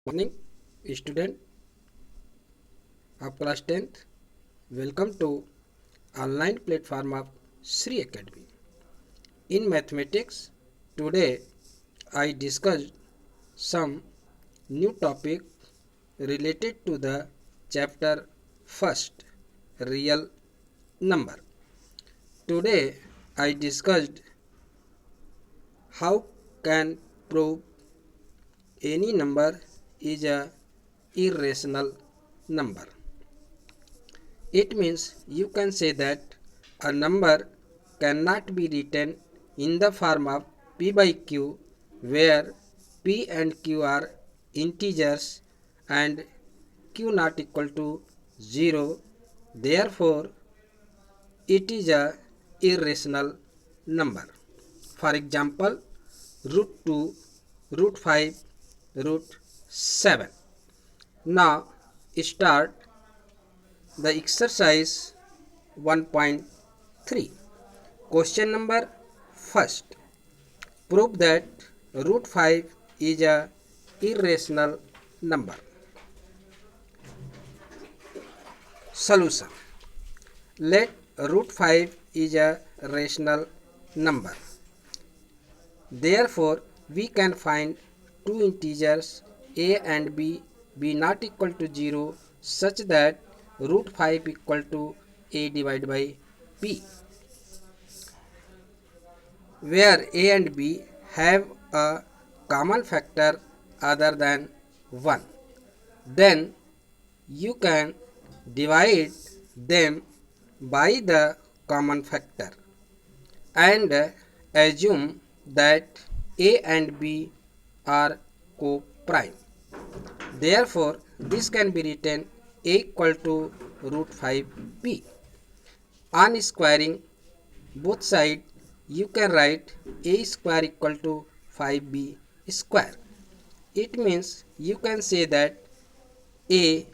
Morning, student of class 10th. Welcome to online platform of Sri Academy. In mathematics, today I discussed some new topic related to the chapter first, real number. Today I discussed how can prove any number is a irrational number. It means you can say that a number cannot be written in the form of p by q, where p and q are integers and q not equal to 0. Therefore, it is a irrational number. For example, root 2, root 5, root 7. Now start the exercise 1.3. Question number first. Prove that root 5 is a irrational number. Solution. Let root 5 is a rational number. Therefore, we can find two integers a and b not equal to 0 such that root 5 equal to a divided by b, where a and b have a common factor other than 1. Then you can divide them by the common factor and assume that a and b are co-prime. Therefore, this can be written a equal to root 5b. On squaring both sides, you can write a square equal to 5b square. It means you can say that a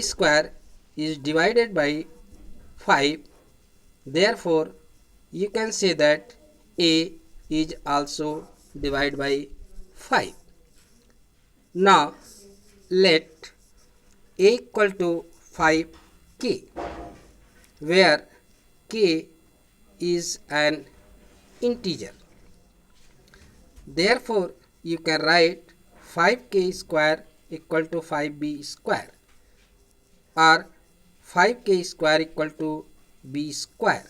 square is divided by 5. Therefore, you can say that a is also divided by 5. Now, let a equal to 5k, where k is an integer. Therefore, you can write 5k square equal to 5b square, or 5k square equal to b square.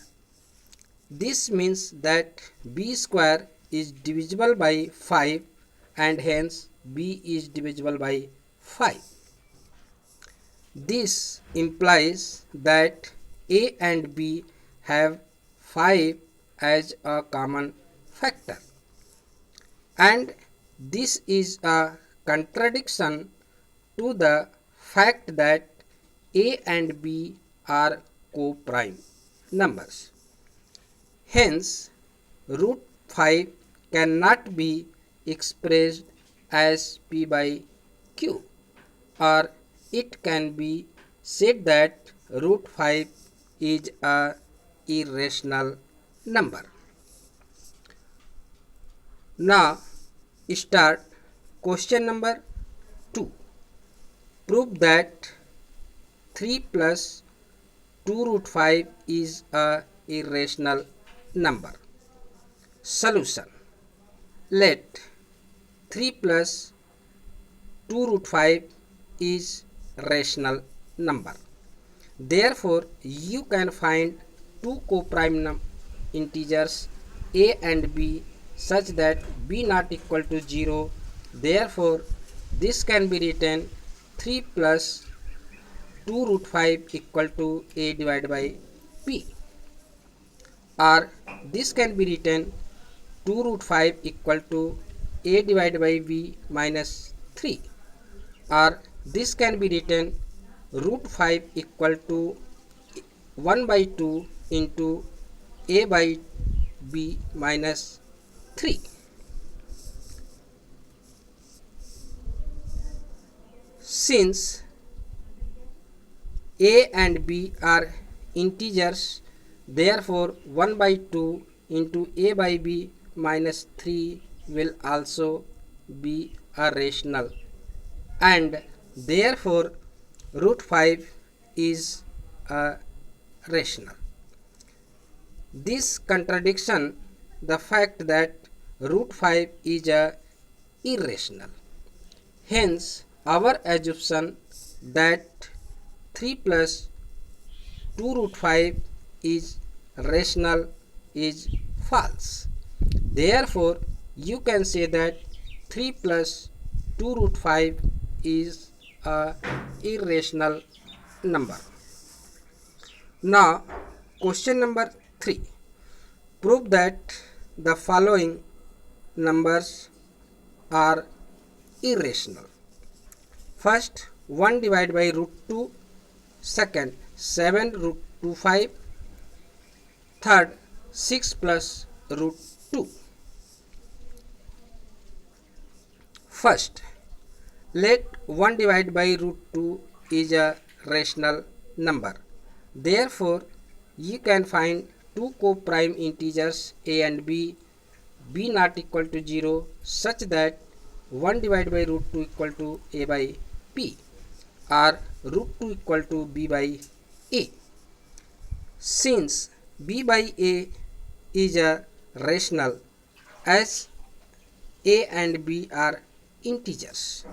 This means that b square is divisible by 5 and hence b is divisible by 5. This implies that a and b have 5 as a common factor, and this is a contradiction to the fact that a and b are co-prime numbers. Hence, root 5 cannot be expressed as p by q, or it can be said that root 5 is a irrational number. Now start question number 2. Prove that 3 plus 2 root 5 is a irrational number. Solution. Let 3 plus 2 root 5 is rational number. Therefore, you can find two co-prime integers a and b such that b not equal to 0. Therefore, this can be written 3 plus 2 root 5 equal to a divided by b, or this can be written 2 root 5 equal to a divided by b minus 3, or this can be written root 5 equal to 1 by 2 into a by b minus 3. Since a and b are integers, therefore 1 by 2 into a by b minus 3 will also be a rational, and therefore root 5 is a rational. This contradiction the fact that root 5 is a irrational. Hence, our assumption that 3 plus 2 root 5 is rational is false. Therefore, you can say that 3 plus 2 root 5 is a irrational number. Now, question number 3. Prove that the following numbers are irrational. First, 1 divided by root 2. Second, 7 root 2 5. Third, 6 plus root 2. First, let 1 divided by root 2 is a rational number. Therefore, you can find two co-prime integers a and b not equal to 0 such that 1 divided by root 2 equal to a by b or root 2 equal to b by a. Since b by a is a rational as a and b are integers,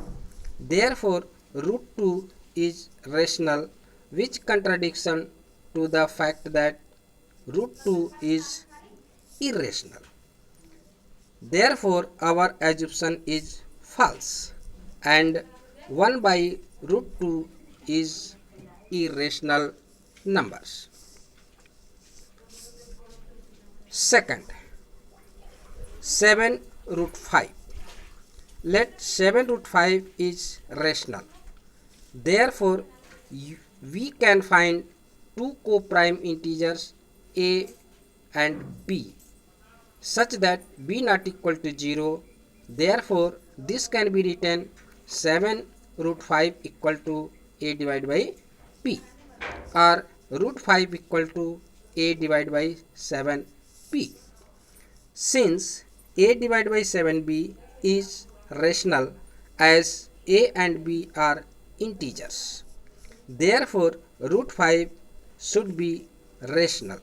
therefore root 2 is rational, which contradiction to the fact that root 2 is irrational. Therefore, our assumption is false and 1 by root 2 is irrational numbers. Second, 7 root 5. Let 7 root 5 is rational. Therefore, we can find two co-prime integers a and b such that b not equal to 0. Therefore, this can be written 7 root 5 equal to a divided by b or root 5 equal to a divided by 7b. Since a divided by 7b is rational as a and b are integers, therefore root 5 should be rational.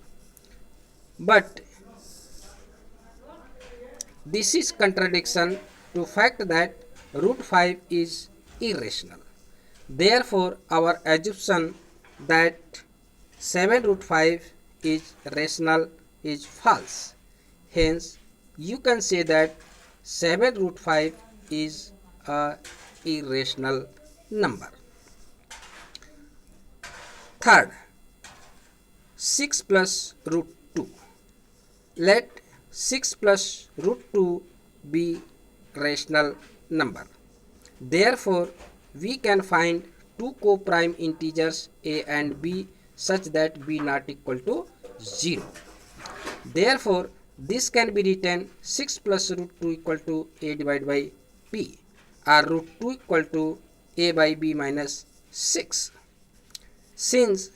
But this is contradiction to fact that root 5 is irrational. Therefore, our assumption that 7 root 5 is rational is false. Hence, you can say that 7 root 5 is a irrational number. Third, 6 plus root 2. Let 6 plus root 2 be rational number. Therefore, we can find two co-prime integers a and b such that b not equal to 0. Therefore, this can be written 6 plus root 2 equal to a divided by b or root 2 equal to a by b minus 6. Since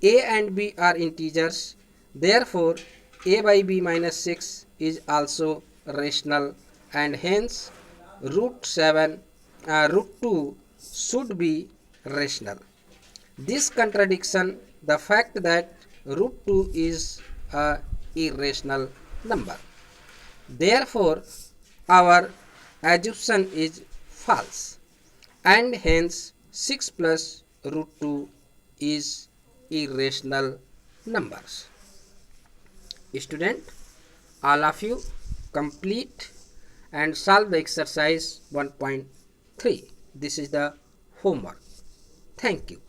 a and b are integers, therefore a by b minus 6 is also rational and hence root 2 should be rational. This contradiction the fact that root 2 is a irrational number. Therefore, our assumption is false and hence 6 plus root 2 is irrational numbers. Student, all of you complete and solve the exercise 1.3. This is the homework. Thank you.